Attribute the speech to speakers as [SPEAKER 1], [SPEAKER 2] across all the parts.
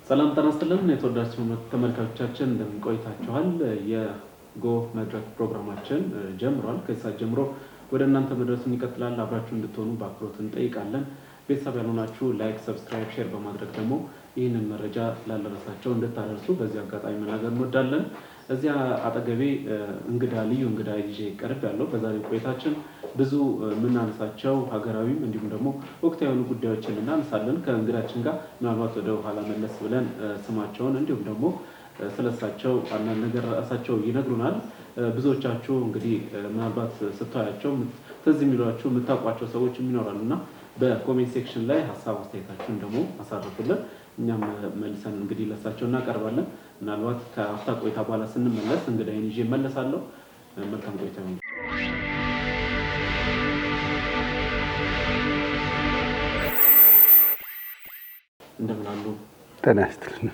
[SPEAKER 1] ሰላም ጤና ይስጥልን የተወዳችሁ ተመልካቾቻችን እንደምን ቆይታችኋል? የጎ መድረክ ፕሮግራማችን ጀምሯል። ከሰዓት ጀምሮ ወደ እናንተ መድረሱን ይቀጥላል። አብራችሁ እንድትሆኑ በአክብሮት እንጠይቃለን። ቤተሰብ ያልሆናችሁ ላይክ፣ ሰብስክራይብ፣ ሼር በማድረግ ደግሞ ይህንን መረጃ ላለረሳቸው እንድታደርሱ በዚህ አጋጣሚ መናገር እንወዳለን። እዚያ አጠገቤ ልዩ እንግዳ ይዤ ቀርብ ያለው በዛሬው ቆይታችን ብዙ የምናነሳቸው ሀገራዊም እንዲሁም ደግሞ ወቅታዊ የሆኑ ጉዳዮችን እናነሳለን። ከእንግዳችን ጋር ምናልባት ወደ ኋላ መለስ ብለን ስማቸውን እንዲሁም ደግሞ ስለሳቸው አንዳንድ ነገር ራሳቸው ይነግሩናል። ብዙዎቻችሁ እንግዲህ ምናልባት ስታያቸው ትዝ የሚሏችሁ የምታውቋቸው ሰዎች ይኖራሉ እና በኮሜንት ሴክሽን ላይ ሀሳብ አስተያየታችሁን ደግሞ አሳርፉልን። እኛም መልሰን እንግዲህ ለሳቸው እናቀርባለን። ምናልባት ከአፍታ ቆይታ በኋላ ስንመለስ እንግዳዬን ይዤ እመለሳለሁ። መልካም ቆይታ ነው። እንደምን አሉ?
[SPEAKER 2] ጤና ይስጥልኝ።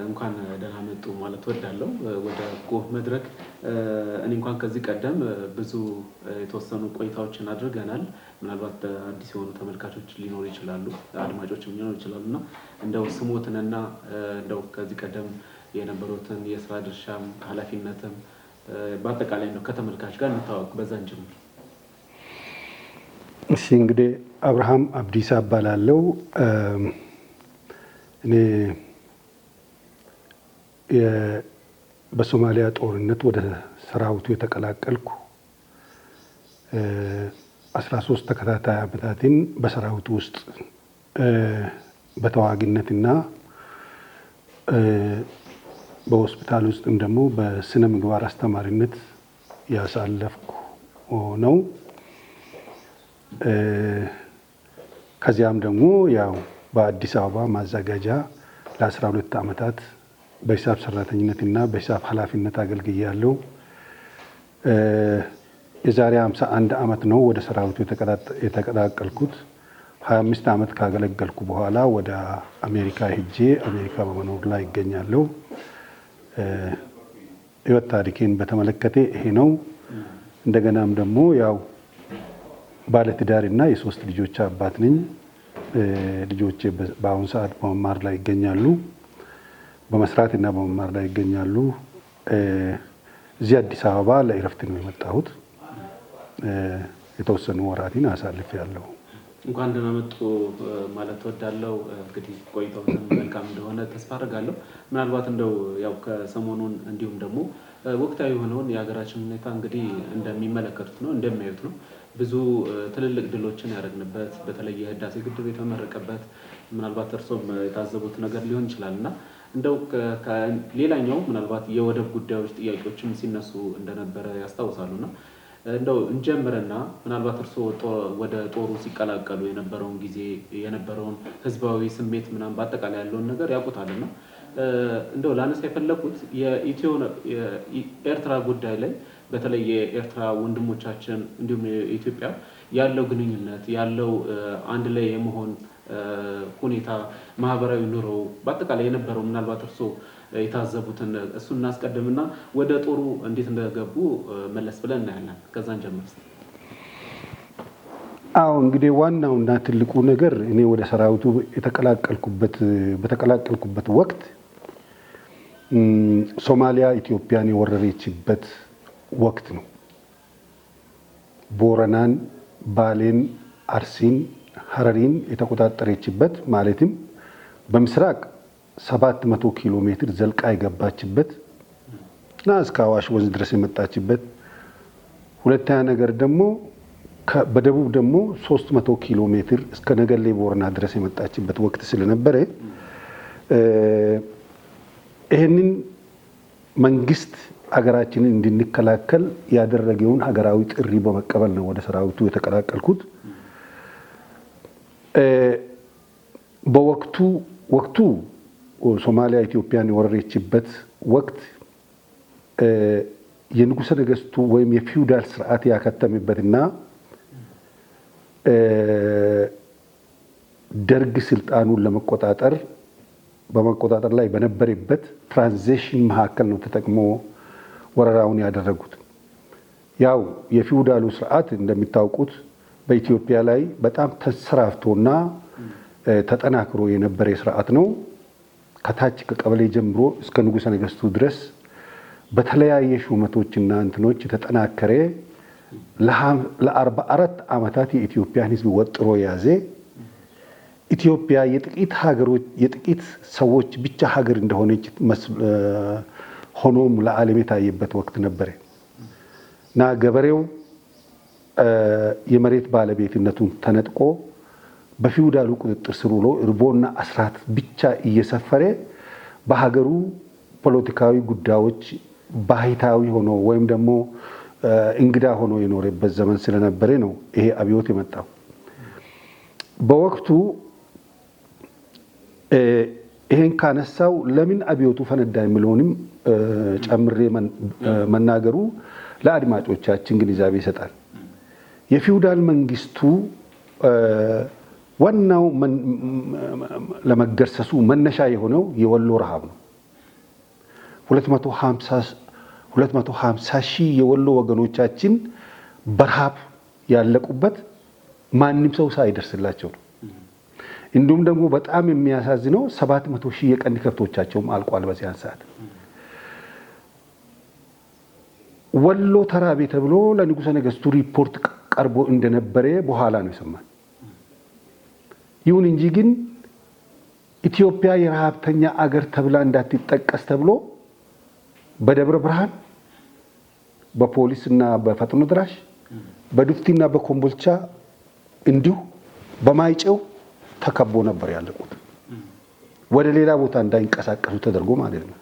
[SPEAKER 1] እንኳን ደህና መጡ ማለት ወዳለው ወደ ጎ መድረክ። እኔ እንኳን ከዚህ ቀደም ብዙ የተወሰኑ ቆይታዎችን አድርገናል። ምናልባት አዲስ የሆኑ ተመልካቾች ሊኖሩ ይችላሉ፣ አድማጮችም ሊኖሩ ይችላሉ እና እንደው ስሞትንና እንደው ከዚህ ቀደም የነበሩትን የስራ ድርሻም ኃላፊነትም በአጠቃላይ ነው ከተመልካች ጋር እንታወቅ። በዛን ጀምር።
[SPEAKER 2] እሺ፣ እንግዲህ አብርሃም አብዲሳ እባላለሁ። እኔ በሶማሊያ ጦርነት ወደ ሰራዊቱ የተቀላቀልኩ 13 ተከታታይ ዓመታትን በሰራዊቱ ውስጥ በተዋጊነትና በሆስፒታል ውስጥም ደግሞ በስነ ምግባር አስተማሪነት ያሳለፍኩ ነው። ከዚያም ደግሞ ያው በአዲስ አበባ ማዘጋጃ ለ12 ዓመታት በሂሳብ ሰራተኝነትና በሂሳብ ኃላፊነት አገልግያለሁ። የዛሬ 51 ዓመት ነው ወደ ሰራዊቱ የተቀላቀልኩት። 25 ዓመት ካገለገልኩ በኋላ ወደ አሜሪካ ሄጄ አሜሪካ በመኖር ላይ ይገኛለሁ። ህይወት ታሪኬን በተመለከተ ይሄ ነው። እንደገናም ደግሞ ያው ባለትዳር እና የ3 ልጆች አባት ነኝ። ልጆቼ በአሁኑ ሰዓት በመማር ላይ ይገኛሉ፣ በመስራት እና በመማር ላይ ይገኛሉ። እዚህ አዲስ አበባ ለእረፍት ነው የመጣሁት። የተወሰኑ ወራትን አሳልፌያለሁ።
[SPEAKER 1] እንኳን ደህና መጡ ማለት እወዳለሁ። እንግዲህ ቆይታው መልካም እንደሆነ ተስፋ አደርጋለሁ። ምናልባት እንደው ያው ከሰሞኑን እንዲሁም ደግሞ ወቅታዊ የሆነውን የሀገራችን ሁኔታ እንግዲህ እንደሚመለከቱት ነው እንደሚያዩት ነው። ብዙ ትልልቅ ድሎችን ያደረግንበት በተለይ የህዳሴ ግድብ የተመረቀበት ምናልባት እርሶም የታዘቡት ነገር ሊሆን ይችላል እና እንደው ሌላኛው ምናልባት የወደብ ጉዳዮች ጥያቄዎችም ሲነሱ እንደነበረ ያስታውሳሉና እንደው እንጀምርና ምናልባት እርሶ ወደ ጦሩ ሲቀላቀሉ የነበረውን ጊዜ የነበረውን ህዝባዊ ስሜት ምናምን በአጠቃላይ ያለውን ነገር ያውቁታልና እንደው ላነሳ የፈለኩት የኤርትራ ጉዳይ ላይ በተለይ የኤርትራ ወንድሞቻችን እንዲሁም የኢትዮጵያ ያለው ግንኙነት ያለው አንድ ላይ የመሆን ሁኔታ ማህበራዊ ኑሮ በአጠቃላይ የነበረው ምናልባት እርሶ የታዘቡትን እሱን እናስቀድምና ወደ ጦሩ እንዴት እንደገቡ መለስ ብለን እናያለን። ከዛን ጀምር።
[SPEAKER 2] አዎ እንግዲህ ዋናውና ትልቁ ነገር እኔ ወደ ሰራዊቱ በተቀላቀልኩበት ወቅት ሶማሊያ ኢትዮጵያን የወረረችበት ወቅት ነው። ቦረናን፣ ባሌን፣ አርሲን፣ ሀረሪን የተቆጣጠረችበት ማለትም በምስራቅ 700 ኪሎ ሜትር ዘልቃ የገባችበት እና እስከ አዋሽ ወንዝ ድረስ የመጣችበት። ሁለተኛ ነገር ደግሞ በደቡብ ደግሞ 300 ኪሎ ሜትር እስከ ነገሌ ቦረና ድረስ የመጣችበት ወቅት ስለነበረ ይህንን መንግስት ሀገራችንን እንድንከላከል ያደረገውን ሀገራዊ ጥሪ በመቀበል ነው ወደ ሰራዊቱ የተቀላቀልኩት። ወቅቱ ሶማሊያ ኢትዮጵያን የወረረችበት ወቅት የንጉሠ ነገስቱ ወይም የፊውዳል ስርዓት ያከተመበትና ደርግ ስልጣኑን በመቆጣጠር ላይ በነበረበት ትራንዚሽን መካከል ነው ተጠቅሞ ወረራውን ያደረጉት። ያው የፊውዳሉ ስርዓት እንደሚታወቁት በኢትዮጵያ ላይ በጣም ተንሰራፍቶና ተጠናክሮ የነበረ ስርዓት ነው። ከታች ከቀበሌ ጀምሮ እስከ ንጉሠ ነገሥቱ ድረስ በተለያየ ሹመቶችና እንትኖች የተጠናከረ ለ44 ዓመታት የኢትዮጵያን ሕዝብ ወጥሮ ያዘ። ኢትዮጵያ የጥቂት ሰዎች ብቻ ሀገር እንደሆነች ሆኖም ለዓለም የታየበት ወቅት ነበረ እና ገበሬው የመሬት ባለቤትነቱን ተነጥቆ በፊውዳሉ ቁጥጥር ስር ውሎ እርቦና አስራት ብቻ እየሰፈረ በሀገሩ ፖለቲካዊ ጉዳዮች ባህታዊ ሆኖ ወይም ደግሞ እንግዳ ሆኖ የኖረበት ዘመን ስለነበረ ነው ይሄ አብዮት የመጣው። በወቅቱ ይሄን ካነሳው ለምን አብዮቱ ፈነዳ የሚለውንም ጨምሬ መናገሩ ለአድማጮቻችን ግንዛቤ ይሰጣል። የፊውዳል መንግስቱ ዋናው ለመገርሰሱ መነሻ የሆነው የወሎ ረሃብ ነው። 250 ሺህ የወሎ ወገኖቻችን በረሃብ ያለቁበት ማንም ሰው ሳይደርስላቸው ነው። እንዲሁም ደግሞ በጣም የሚያሳዝነው 700 ሺህ የቀንድ ከብቶቻቸውም አልቋል። በዚያን ሰዓት ወሎ ተራቤ ተብሎ ለንጉሠ ነገሥቱ ሪፖርት ቀርቦ እንደነበረ በኋላ ነው የሰማን። ይሁን እንጂ ግን ኢትዮጵያ የረሃብተኛ አገር ተብላ እንዳትጠቀስ ተብሎ በደብረ ብርሃን በፖሊስና በፈጥኖ ድራሽ በዱፍቲና በኮምቦልቻ እንዲሁ በማይጨው ተከቦ ነበር ያለቁት። ወደ ሌላ ቦታ እንዳይንቀሳቀሱ ተደርጎ ማለት ነው።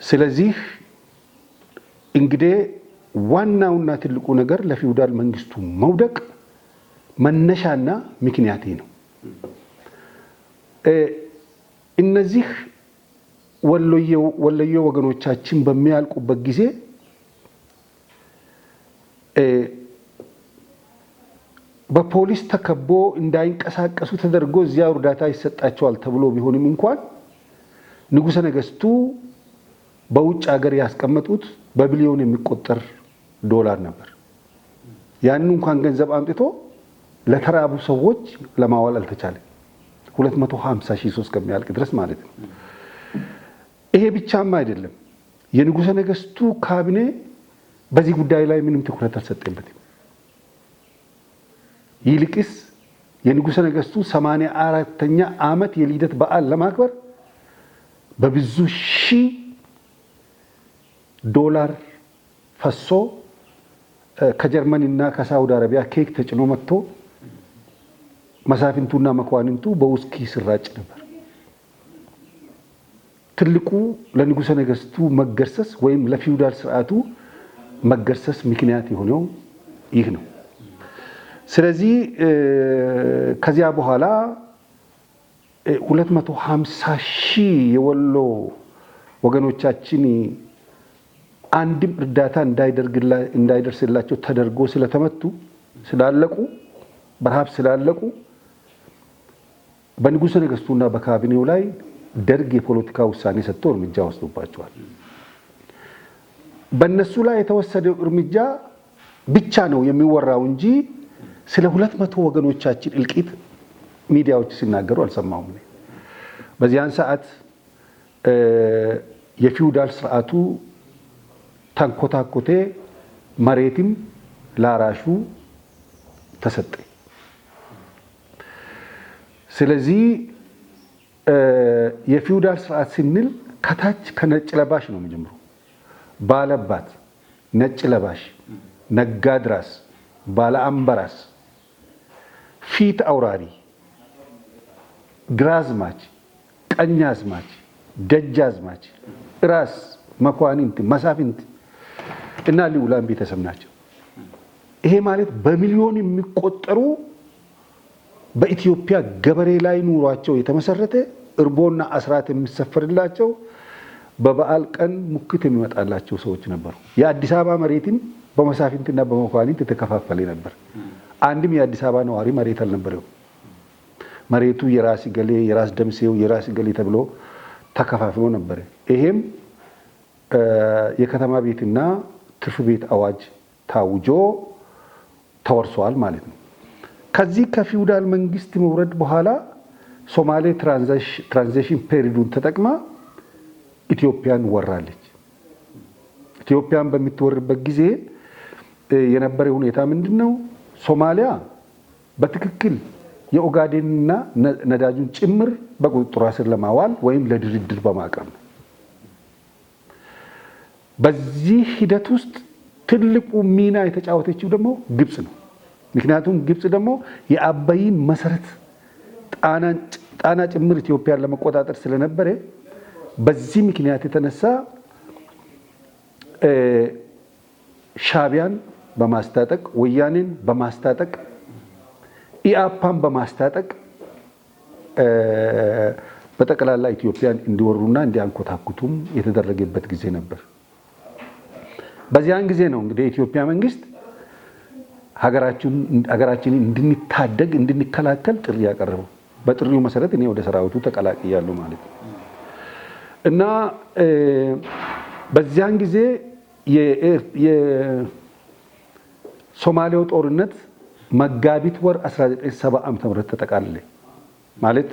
[SPEAKER 2] ስለዚህ እንግዲህ ዋናውና ትልቁ ነገር ለፊውዳል መንግስቱ መውደቅ መነሻና ምክንያት ነው። እነዚህ ወሎዬ ወገኖቻችን በሚያልቁበት ጊዜ በፖሊስ ተከቦ እንዳይንቀሳቀሱ ተደርጎ እዚያው እርዳታ ይሰጣቸዋል ተብሎ ቢሆንም እንኳን ንጉሠ ነገሥቱ በውጭ ሀገር ያስቀመጡት በቢሊዮን የሚቆጠር ዶላር ነበር። ያንን እንኳን ገንዘብ አምጥቶ ለተራቡ ሰዎች ለማዋል አልተቻለም። 250 ሺህ ሰው እስከሚያልቅ ድረስ ማለት ነው። ይሄ ብቻም አይደለም። የንጉሠ ነገሥቱ ካቢኔ በዚህ ጉዳይ ላይ ምንም ትኩረት አልሰጠበትም። ይልቅስ የንጉሠ ነገሥቱ 84ኛ ዓመት የልደት በዓል ለማክበር በብዙ ሺህ ዶላር ፈሶ ከጀርመንና ከሳውዲ አረቢያ ኬክ ተጭኖ መጥቶ መሳፍንቱና መኳንንቱ በውስኪ ሲራጭ ነበር። ትልቁ ለንጉሠ ነገሥቱ መገርሰስ ወይም ለፊውዳል ስርዓቱ መገርሰስ ምክንያት የሆነው ይህ ነው። ስለዚህ ከዚያ በኋላ 250 ሺህ የወሎ ወገኖቻችን አንድም እርዳታ እንዳይደርስላቸው ተደርጎ ስለተመቱ ስላለቁ በረሃብ ስላለቁ በንጉሠ ነገሥቱና በካቢኔው ላይ ደርግ የፖለቲካ ውሳኔ ሰጥቶ እርምጃ ወስዶባቸዋል። በእነሱ ላይ የተወሰደው እርምጃ ብቻ ነው የሚወራው እንጂ ስለ 200 ወገኖቻችን እልቂት ሚዲያዎች ሲናገሩ አልሰማሁም። በዚያን ሰዓት የፊውዳል ስርዓቱ ተንኮታኮቴ፣ መሬትም ላራሹ ተሰጠ። ስለዚህ የፊውዳል ስርዓት ስንል ከታች ከነጭ ለባሽ ነው የሚጀምረው። ባለባት፣ ነጭ ለባሽ፣ ነጋድራስ፣ ባለአምበራስ፣ ፊት አውራሪ፣ ግራዝማች፣ ቀኛዝማች፣ ደጃዝማች፣ ራስ፣ መኳንንት፣ መሳፍንት እና ልዑላን ቤተሰብ ናቸው። ይሄ ማለት በሚሊዮን የሚቆጠሩ በኢትዮጵያ ገበሬ ላይ ኑሯቸው የተመሰረተ እርቦና አስራት የሚሰፈርላቸው በበዓል ቀን ሙክት የሚመጣላቸው ሰዎች ነበሩ። የአዲስ አበባ መሬትም በመሳፍንትና በመኳንንት የተከፋፈለ ነበር። አንድም የአዲስ አበባ ነዋሪ መሬት አልነበረው። መሬቱ የራስ ገሌ፣ የራስ ደምሴው፣ የራስ ገሌ ተብሎ ተከፋፍሎ ነበር። ይሄም የከተማ ቤትና ትርፍ ቤት አዋጅ ታውጆ ተወርሷል ማለት ነው። ከዚህ ከፊውዳል መንግስት መውረድ በኋላ ሶማሌ ትራንዚሽን ፔሪዱን ተጠቅማ ኢትዮጵያን ወራለች። ኢትዮጵያን በምትወርበት ጊዜ የነበረ ሁኔታ ምንድነው? ሶማሊያ በትክክል የኦጋዴንና ነዳጁን ጭምር በቁጥጥሯ ስር ለማዋል ወይም ለድርድር በማቅረብ ነው። በዚህ ሂደት ውስጥ ትልቁ ሚና የተጫወተችው ደግሞ ግብጽ ነው። ምክንያቱም ግብጽ ደግሞ የአባይን መሰረት ጣና ጭምር ኢትዮጵያን ለመቆጣጠር ስለነበረ በዚህ ምክንያት የተነሳ ሻቢያን በማስታጠቅ ወያኔን በማስታጠቅ ኢአፓን በማስታጠቅ በጠቅላላ ኢትዮጵያን እንዲወሩና እንዲያንኮታኩቱም የተደረገበት ጊዜ ነበር። በዚያን ጊዜ ነው እንግዲህ የኢትዮጵያ መንግስት ሀገራችንን እንድንታደግ እንድንከላከል ጥሪ ያቀረበው። በጥሪው መሰረት እኔ ወደ ሰራዊቱ ተቀላቅያለሁ ማለት ነው እና በዚያን ጊዜ የሶማሌው ጦርነት መጋቢት ወር 1970 ዓ.ም ተጠቃለለ ማለት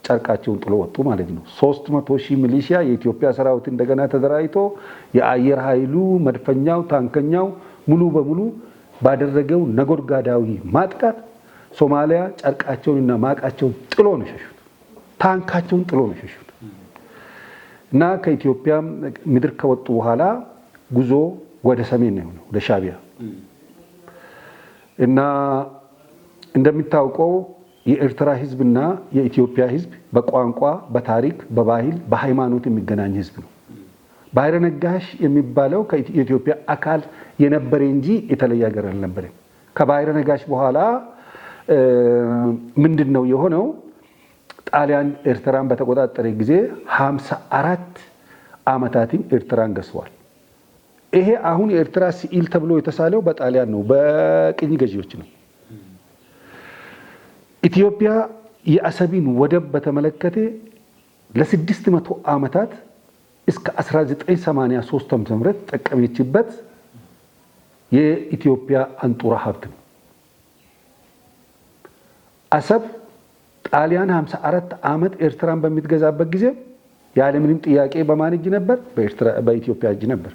[SPEAKER 2] ጨርቃቸውን ጥሎ ወጡ ማለት ነው። 300,000 ሚሊሺያ የኢትዮጵያ ሰራዊት እንደገና ተደራጅቶ የአየር ኃይሉ መድፈኛው፣ ታንከኛው ሙሉ በሙሉ ባደረገው ነጎድጓዳዊ ማጥቃት ሶማሊያ ጨርቃቸውንና ማቃቸውን ጥሎ ነው ሸሹት። ታንካቸውን ጥሎ ነው ሸሹት እና ከኢትዮጵያ ምድር ከወጡ በኋላ ጉዞ ወደ ሰሜን ነው ወደ ሻቢያ እና እንደሚታወቀው የኤርትራ ህዝብና የኢትዮጵያ ህዝብ በቋንቋ፣ በታሪክ፣ በባህል፣ በሃይማኖት የሚገናኝ ህዝብ ነው። ባህረ ነጋሽ የሚባለው ከኢትዮጵያ አካል የነበረ እንጂ የተለየ ሀገር አልነበረም። ከባህረ ነጋሽ በኋላ ምንድነው የሆነው? ጣሊያን ኤርትራን በተቆጣጠረ ጊዜ 54 ዓመታትን ኤርትራን ገዝቷል። ይሄ አሁን የኤርትራ ሲኢል ተብሎ የተሳለው በጣሊያን ነው፣ በቅኝ ገዢዎች ነው። ኢትዮጵያ የአሰብን ወደብ በተመለከተ ለ600 ዓመታት እስከ 1983 ዓ.ም ተጠቀመችበት የኢትዮጵያ አንጡራ ሀብት ነው። አሰብ ጣሊያን 54 ዓመት ኤርትራን በሚትገዛበት ጊዜ ያለምንም ጥያቄ በማን እጅ ነበር? በኢትዮጵያ እጅ ነበር።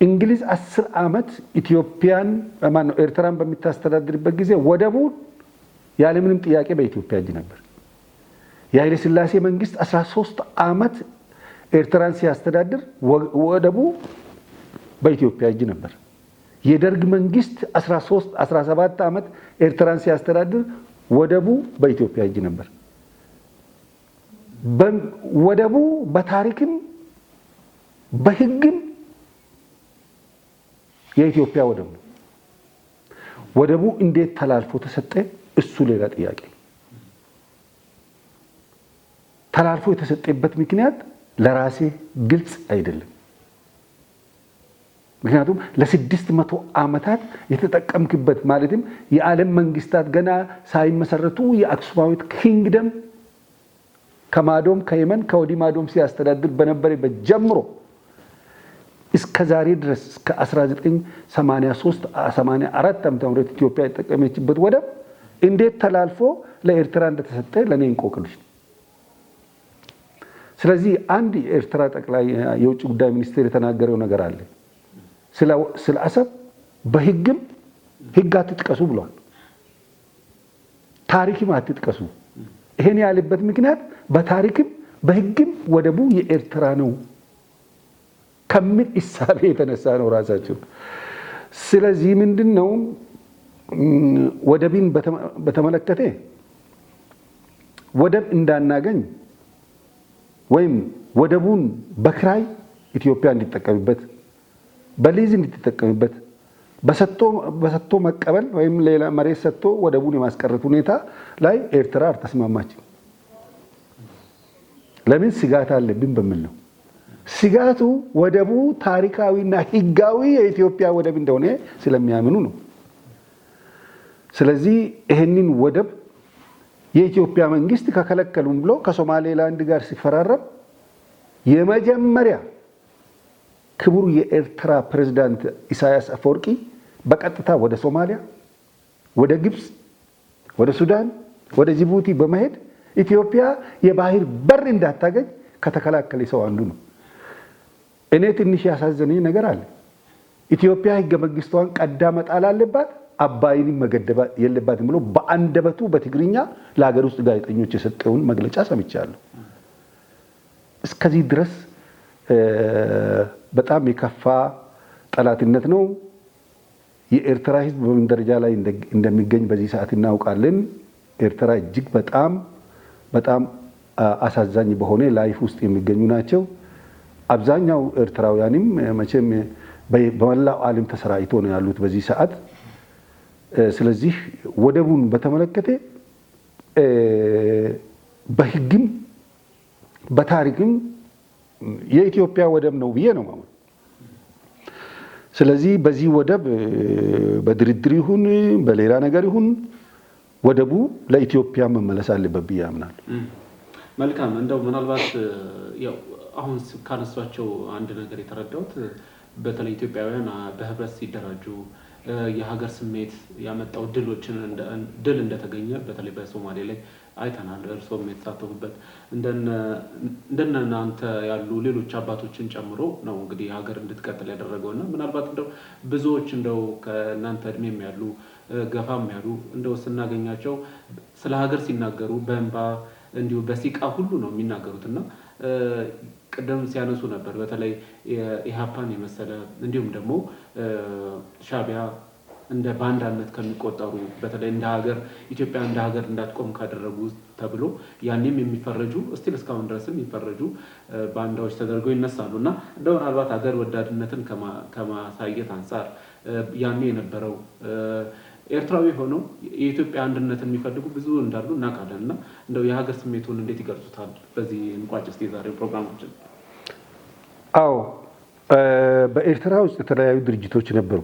[SPEAKER 2] እንግሊዝ 10 ዓመት ኤርትራን በሚታስተዳድርበት ጊዜ ወደቡ ያለምንም ጥያቄ በኢትዮጵያ እጅ ነበር። የኃይለ ሥላሴ መንግስት 13 ዓመት ኤርትራን ሲያስተዳድር ወደቡ በኢትዮጵያ እጅ ነበር። የደርግ መንግስት 17 ዓመት ኤርትራን ሲያስተዳድር ወደቡ በኢትዮጵያ እጅ ነበር። ወደቡ በታሪክም በህግም የኢትዮጵያ ወደብ ነው። ወደቡ እንዴት ተላልፎ ተሰጠ? እሱ ሌላ ጥያቄ። ተላልፎ የተሰጠበት ምክንያት ለራሴ ግልጽ አይደለም። ምክንያቱም ለ600 ዓመታት የተጠቀምክበት ማለትም የዓለም መንግስታት ገና ሳይመሰረቱ የአክሱማዊት ኪንግደም ከማዶም ከየመን ከወዲህ ማዶም ሲያስተዳድር በነበረበት ጀምሮ እስከ ዛሬ ድረስ እስከ 1983 84 ዓ.ም ኢትዮጵያ የተጠቀመችበት ወደብ እንዴት ተላልፎ ለኤርትራ እንደተሰጠ ለኔ እንቆቅልሽ ነው። ስለዚህ አንድ የኤርትራ ጠቅላይ የውጭ ጉዳይ ሚኒስቴር የተናገረው ነገር አለ። ስለ አሰብ በህግም ህግ አትጥቀሱ ብሏል። ታሪክም አትጥቀሱ። ይሄን ያለበት ምክንያት በታሪክም በህግም ወደቡ የኤርትራ ነው ከምን ኢሳቤ የተነሳ ነው ራሳቸው። ስለዚህ ምንድነው ወደብን በተመለከተ ወደብ እንዳናገኝ ወይም ወደቡን በክራይ ኢትዮጵያ እንዲጠቀምበት በሊዝ እንድትጠቀምበት በሰጥቶ መቀበል ወይም ሌላ መሬት ሰጥቶ ወደቡን የማስቀረት ሁኔታ ላይ ኤርትራ አልተስማማችም። ለምን? ስጋት አለብን በሚል ነው። ስጋቱ ወደቡ ታሪካዊና ህጋዊ የኢትዮጵያ ወደብ እንደሆነ ስለሚያምኑ ነው። ስለዚህ ይሄንን ወደብ የኢትዮጵያ መንግስት ከከለከሉም ብሎ ከሶማሌላንድ ጋር ሲፈራረም የመጀመሪያ ክቡር የኤርትራ ፕሬዝዳንት ኢሳያስ አፈወርቂ በቀጥታ ወደ ሶማሊያ፣ ወደ ግብጽ፣ ወደ ሱዳን፣ ወደ ጅቡቲ በመሄድ ኢትዮጵያ የባህር በር እንዳታገኝ ከተከላከለ ሰው አንዱ ነው። እኔ ትንሽ ያሳዘነኝ ነገር አለ። ኢትዮጵያ ህገ መንግስቷን ቀዳ መጣል አለባት፣ አባይን መገደብ የለባትም ብሎ በአንደበቱ በትግርኛ ለሀገር ውስጥ ጋዜጠኞች የሰጠውን መግለጫ ሰምቻለሁ። እስከዚህ ድረስ በጣም የከፋ ጠላትነት ነው። የኤርትራ ህዝብ በምን ደረጃ ላይ እንደሚገኝ በዚህ ሰዓት እናውቃለን። ኤርትራ እጅግ በጣም አሳዛኝ በሆነ ላይፍ ውስጥ የሚገኙ ናቸው። አብዛኛው ኤርትራውያንም መቼም በመላው ዓለም ተሰራጭቶ ነው ያሉት በዚህ ሰዓት። ስለዚህ ወደቡን በተመለከተ በህግም በታሪክም የኢትዮጵያ ወደብ ነው ብዬ ነው ማለት። ስለዚህ በዚህ ወደብ በድርድር ይሁን በሌላ ነገር ይሁን ወደቡ ለኢትዮጵያ መመለስ አለበት ብዬ አምናለሁ።
[SPEAKER 1] መልካም። እንደው ምናልባት ያው አሁን ካነሷቸው አንድ ነገር የተረዳሁት በተለይ ኢትዮጵያውያን በህብረት ሲደራጁ የሀገር ስሜት ያመጣው ድል እንደተገኘ በተለይ በሶማሌ ላይ አይተናል። እርስዎም የተሳተፉበት እንደናንተ ያሉ ሌሎች አባቶችን ጨምሮ ነው እንግዲህ ሀገር እንድትቀጥል ያደረገውና ምናልባት እንደው ብዙዎች እንደው ከእናንተ እድሜም ያሉ ገፋም ያሉ እንደው ስናገኛቸው ስለ ሀገር ሲናገሩ በእንባ እንዲሁ በሲቃ ሁሉ ነው የሚናገሩትና ቅድም ሲያነሱ ነበር በተለይ ኢህአፓን የመሰለ እንዲሁም ደግሞ ሻዕቢያ እንደ ባንዳነት ከሚቆጠሩ በተለይ እንደ ሀገር ኢትዮጵያ እንደ ሀገር እንዳትቆም ካደረጉ ተብሎ ያኔም የሚፈረጁ እስቲል እስካሁን ድረስም የሚፈረጁ ባንዳዎች ተደርገው ይነሳሉ እና እንደው ምናልባት ሀገር ወዳድነትን ከማሳየት አንጻር ያኔ የነበረው ኤርትራዊ ሆነው የኢትዮጵያ አንድነትን የሚፈልጉ ብዙ እንዳሉ እናውቃለን እና እንደው የሀገር ስሜቱን እንዴት ይገልጹታል? በዚህ እንቋጭ እስቲ ዛሬው ፕሮግራማችን።
[SPEAKER 2] አዎ በኤርትራ ውስጥ የተለያዩ ድርጅቶች ነበሩ።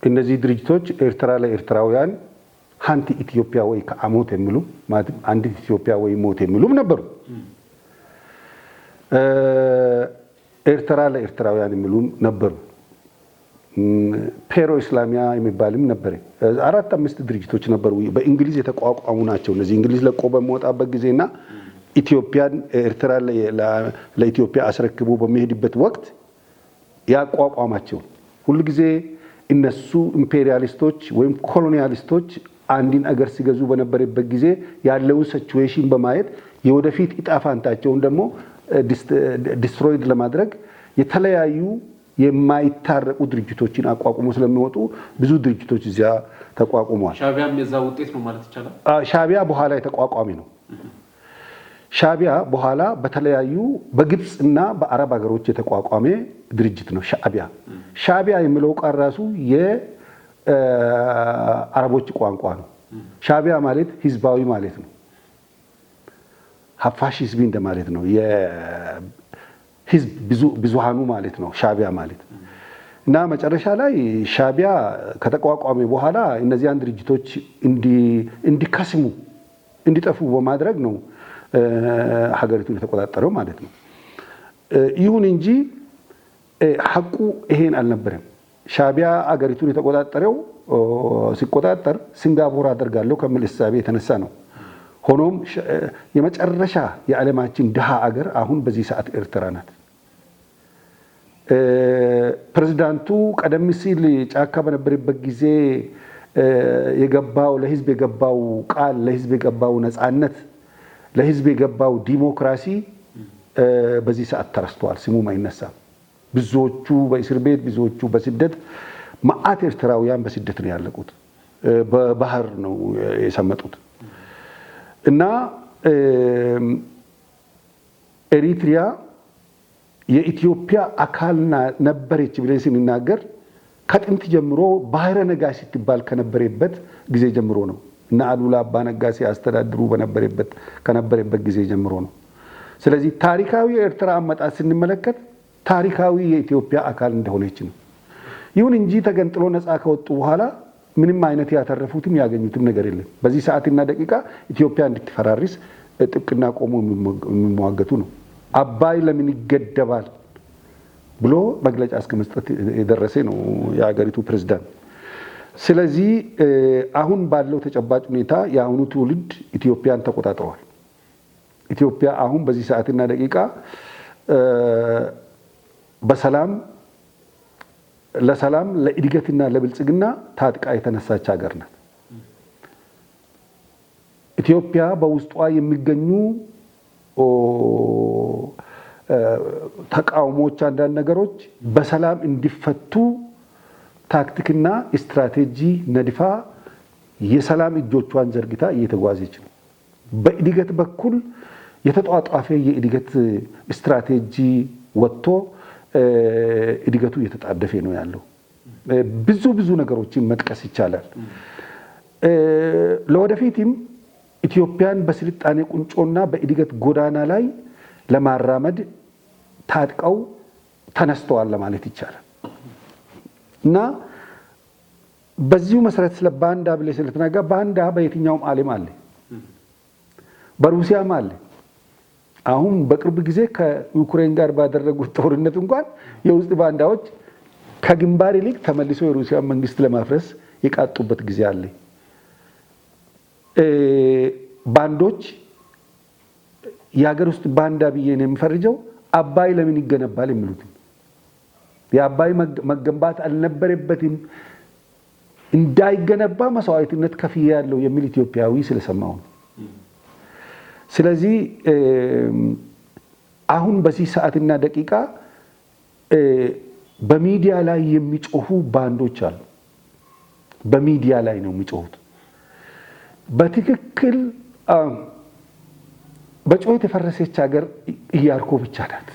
[SPEAKER 2] እነዚህ ድርጅቶች ኤርትራ ለኤርትራውያን ሀንቲ ኢትዮጵያ ወይ ከአሞት የሚሉ ማለት አንዲት ኢትዮጵያ ወይ ሞት የሚሉም ነበሩ። ኤርትራ ለኤርትራውያን የሚሉም ነበሩ። ፔሮ ኢስላሚያ የሚባልም ነበር። 4-5 ድርጅቶች ነበሩ። በእንግሊዝ የተቋቋሙ ናቸው። እነዚህ እንግሊዝ ለቆ በመውጣበት ጊዜና ኢትዮጵያን ኤርትራ ለኢትዮጵያ አስረክቦ በሚሄድበት ወቅት ያቋቋማቸው ሁሉ ጊዜ እነሱ ኢምፔሪያሊስቶች ወይም ኮሎኒያሊስቶች አንድን አገር ሲገዙ በነበረበት ጊዜ ያለውን ሲቹዌሽን በማየት የወደፊት ዕጣ ፈንታቸውን ደግሞ ዲስትሮይድ ለማድረግ የተለያዩ የማይታረቁ ድርጅቶችን አቋቁሞ ስለሚወጡ ብዙ ድርጅቶች እዚያ ተቋቁመዋል።
[SPEAKER 1] ሻዕቢያም የዛ ውጤት ነው ማለት ይቻላል።
[SPEAKER 2] ሻዕቢያ በኋላ የተቋቋሚ ነው። ሻዕቢያ በኋላ በተለያዩ በግብፅና በአረብ ሀገሮች የተቋቋመ ድርጅት ነው። ሻዕቢያ የሚለው ቃል ራሱ የአረቦች ቋንቋ ነው። ሻዕቢያ ማለት ህዝባዊ ማለት ነው። ሀፋሽ ህዝቢ እንደማለት ነው። ህዝብ ብዙሃኑ ማለት ነው ሻዕቢያ ማለት እና መጨረሻ ላይ ሻዕቢያ ከተቋቋመ በኋላ እነዚያን ድርጅቶች እንዲከስሙ እንዲጠፉ በማድረግ ነው ሀገሪቱን የተቆጣጠረው ማለት ነው። ይሁን እንጂ ሐቁ ይሄን አልነበረም። ሻዕቢያ ሀገሪቱን የተቆጣጠረው ሲቆጣጠር ሲንጋፖር አደርጋለሁ ከሚል እሳቤ የተነሳ ነው። ሆኖም የመጨረሻ የዓለማችን ድሃ አገር አሁን በዚህ ሰዓት ኤርትራ ናት። ፕሬዝዳንቱ ቀደም ሲል ጫካ በነበረበት ጊዜ የገባው ለህዝብ የገባው ቃል፣ ለህዝብ የገባው ነፃነት፣ ለህዝብ የገባው ዲሞክራሲ በዚህ ሰዓት ተረስቷል። ስሙም አይነሳም። ብዙዎቹ በእስር ቤት፣ ብዙዎቹ በስደት መዓት ኤርትራውያን በስደት ነው ያለቁት። በባህር ነው የሰመጡት። እና ኤሪትሪያ የኢትዮጵያ አካል ነበረች ብለን ስንናገር ከጥንት ጀምሮ ባህረ ነጋሽ ስትባል ከነበረበት ጊዜ ጀምሮ ነው። እና አሉላ አባ ነጋ ሲያስተዳድሩ ከነበረበት ጊዜ ጀምሮ ነው። ስለዚህ ታሪካዊ የኤርትራ አመጣጥ ስንመለከት ታሪካዊ የኢትዮጵያ አካል እንደሆነች ነው። ይሁን እንጂ ተገንጥሎ ነፃ ከወጡ በኋላ ምንም አይነት ያተረፉትም ያገኙትም ነገር የለም። በዚህ ሰዓትና ደቂቃ ኢትዮጵያ እንድትፈራርስ ጥብቅና ቆሞ የሚሟገቱ ነው። አባይ ለምን ይገደባል ብሎ መግለጫ እስከ መስጠት የደረሰ ነው የሀገሪቱ ፕሬዝዳንት። ስለዚህ አሁን ባለው ተጨባጭ ሁኔታ የአሁኑ ትውልድ ኢትዮጵያን ተቆጣጥረዋል። ኢትዮጵያ አሁን በዚህ ሰዓትና ደቂቃ በሰላም ለሰላም ለእድገትና ለብልጽግና ታጥቃ የተነሳች ሀገር ናት። ኢትዮጵያ በውስጧ የሚገኙ ተቃውሞች፣ አንዳንድ ነገሮች በሰላም እንዲፈቱ ታክቲክና ስትራቴጂ ነድፋ የሰላም እጆቿን ዘርግታ እየተጓዘች ነው። በእድገት በኩል የተጧጧፈ የእድገት ስትራቴጂ ወጥቶ እድገቱ እየተጣደፈ ነው ያለው። ብዙ ነገሮችን መጥቀስ ይቻላል። ለወደፊትም ኢትዮጵያን በስልጣኔ ቁንጮና በእድገት ጎዳና ላይ ለማራመድ ታጥቀው ተነስተዋል ለማለት ይቻላል እና በዚሁ መሰረት ስለ ባንዳ ብለህ ስለተናገር ባንዳ በየትኛውም ዓለም አለ፣ በሩሲያም አለ። አሁን በቅርብ ጊዜ ከዩክሬን ጋር ባደረጉት ጦርነት እንኳን የውስጥ ባንዳዎች ከግንባር ይልቅ ተመልሶ የሩሲያ መንግስት ለማፍረስ የቃጡበት ጊዜ አለ። ባንዶች የሀገር ውስጥ ባንዳ ብዬ ነው የሚፈርጀው አባይ ለምን ይገነባል የሚሉት የአባይ መገንባት አልነበረበትም፣ እንዳይገነባ መስዋዕትነት ከፍዬ ያለው የሚል ኢትዮጵያዊ ስለሰማው ነው። ስለዚህ አሁን በዚህ ሰዓትና ደቂቃ በሚዲያ ላይ የሚጮሁ ባንዶች አሉ። በሚዲያ ላይ ነው የሚጮሁት። በትክክል በጩኸት የፈረሰች ሀገር ኢያሪኮ ብቻ ናት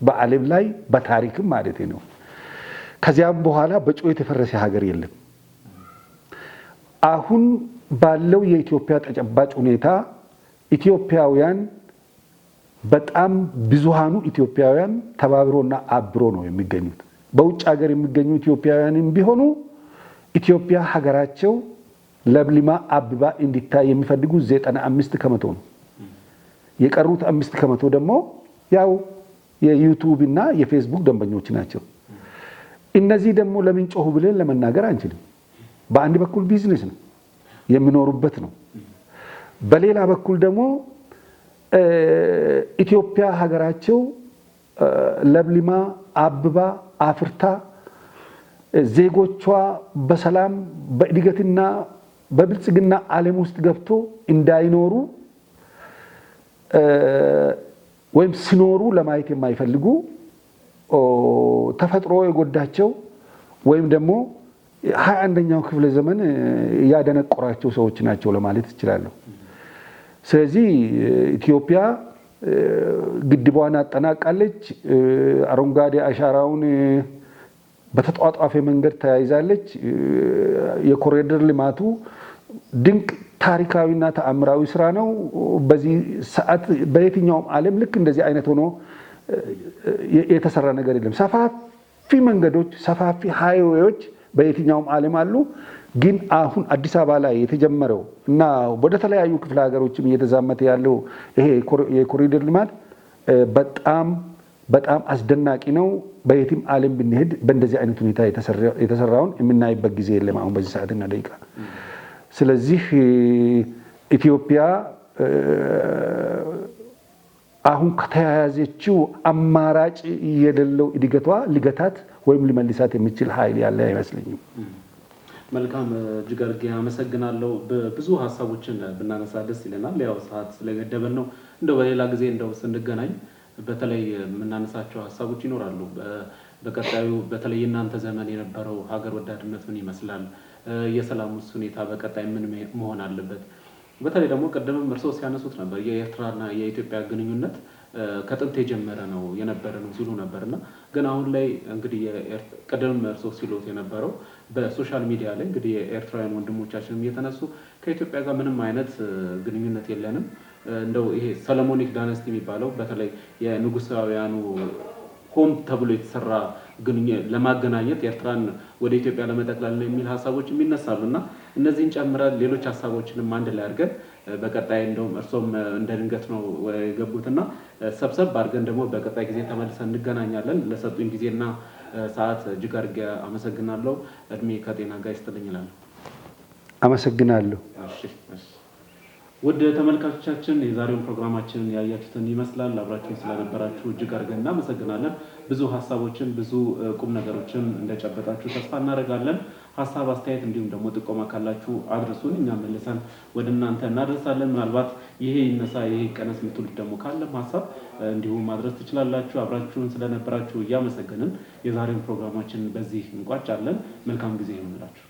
[SPEAKER 2] በዓለም ላይ በታሪክም ማለት ነው። ከዚያም በኋላ በጩኸት የፈረሰ ሀገር የለም። አሁን ባለው የኢትዮጵያ ተጨባጭ ሁኔታ ኢትዮጵያውያን በጣም ብዙሃኑ ኢትዮጵያውያን ተባብሮና አብሮ ነው የሚገኙት። በውጭ ሀገር የሚገኙ ኢትዮጵያውያንም ቢሆኑ ኢትዮጵያ ሀገራቸው ለምልማ አብባ እንዲታይ የሚፈልጉ 95% ነው። የቀሩት 5% ደግሞ ያው የዩቲዩብ እና የፌስቡክ ደንበኞች ናቸው። እነዚህ ደግሞ ለምን ጮሁ ብለን ለመናገር አንችልም። በአንድ በኩል ቢዝነስ ነው የሚኖሩበት ነው። በሌላ በኩል ደግሞ ኢትዮጵያ ሀገራቸው ለምልማ አብባ አፍርታ ዜጎቿ በሰላም በእድገትና በብልጽግና ዓለም ውስጥ ገብቶ እንዳይኖሩ ወይም ሲኖሩ ለማየት የማይፈልጉ ተፈጥሮ የጎዳቸው ወይም ደግሞ 21ኛው ክፍለ ዘመን ያደነቆራቸው ሰዎች ናቸው ለማለት እችላለሁ። ስለዚህ ኢትዮጵያ ግድቧን አጠናቃለች። አረንጓዴ አሻራውን በተጧጧፈ መንገድ ተያይዛለች። የኮሪደር ልማቱ ድንቅ ታሪካዊና ተአምራዊ ስራ ነው። በዚህ ሰዓት በየትኛውም ዓለም ልክ እንደዚህ አይነት ሆኖ የተሰራ ነገር የለም። ሰፋፊ መንገዶች፣ ሰፋፊ ሃይዌዎች በየትኛውም ዓለም አሉ። ግን አሁን አዲስ አበባ ላይ የተጀመረው እና ወደ ተለያዩ ክፍለ ሀገሮችም እየተዛመተ ያለው ይሄ የኮሪደር ልማት በጣም አስደናቂ ነው። በየትም ዓለም ብንሄድ በእንደዚህ አይነት ሁኔታ የተሰራውን የምናይበት ጊዜ የለም አሁን በዚህ ሰዓትና ደቂቃ። ስለዚህ ኢትዮጵያ አሁን ከተያያዘችው አማራጭ የሌለው እድገቷ ሊገታት ወይም ሊመልሳት የሚችል ኃይል ያለ አይመስለኝም።
[SPEAKER 1] መልካም፣ እጅግ አድርጌ አመሰግናለሁ። ብዙ ሀሳቦችን ብናነሳ ደስ ይለናል። ያው ሰዓት ስለገደበን ነው። እንደው በሌላ ጊዜ እንደው ስንገናኝ በተለይ የምናነሳቸው ሀሳቦች ይኖራሉ። በቀጣዩ በተለይ እናንተ ዘመን የነበረው ሀገር ወዳድነት ምን ይመስላል? የሰላም ውስጥ ሁኔታ በቀጣይ ምን መሆን አለበት? በተለይ ደግሞ ቀደምም እርስዎ ሲያነሱት ነበር የኤርትራና የኢትዮጵያ ግንኙነት ከጥንት የጀመረ ነው የነበረ ነው ሲሉ ነበርና ግን አሁን ላይ እንግዲህ ቀደም እርስዎ ሲሉት የነበረው በሶሻል ሚዲያ ላይ እንግዲህ የኤርትራውያን ወንድሞቻችንም እየተነሱ ከኢትዮጵያ ጋር ምንም አይነት ግንኙነት የለንም፣ እንደው ይሄ ሰለሞኒክ ዳይናስቲ የሚባለው በተለይ የንጉሳውያኑ ሆም ተብሎ የተሰራ ለማገናኘት ኤርትራን ወደ ኢትዮጵያ ለመጠቅለል ነው የሚል ሀሳቦች የሚነሳሉ እና እነዚህን ጨምረን ሌሎች ሀሳቦችንም አንድ ላይ አድርገን በቀጣይ እንደውም እርሶም እንደ ድንገት ነው የገቡትና ሰብሰብ አድርገን ደግሞ በቀጣይ ጊዜ ተመልሰን እንገናኛለን። ለሰጡኝ ጊዜና ሰዓት እጅግ አድርጌ አመሰግናለሁ። እድሜ ከጤና ጋር ይስጥልኝ እላለሁ።
[SPEAKER 2] አመሰግናለሁ።
[SPEAKER 1] ውድ ተመልካቾቻችን የዛሬውን ፕሮግራማችንን ያያችሁትን ይመስላል። አብራችሁን ስለነበራችሁ እጅግ አድርገን እናመሰግናለን። ብዙ ሀሳቦችን ብዙ ቁም ነገሮችን እንደጨበጣችሁ ተስፋ እናደርጋለን። ሀሳብ አስተያየት፣ እንዲሁም ደግሞ ጥቆማ ካላችሁ አድርሱን፣ እኛ መልሰን ወደ እናንተ እናደርሳለን። ምናልባት ይሄ ይነሳ ይሄ ቀነስ የምትሉት ደግሞ ካለም ሀሳብ እንዲሁም ማድረስ ትችላላችሁ። አብራችሁን ስለነበራችሁ እያመሰገንን የዛሬውን ፕሮግራማችንን በዚህ እንቋጫለን። መልካም ጊዜ ይሁንላችሁ።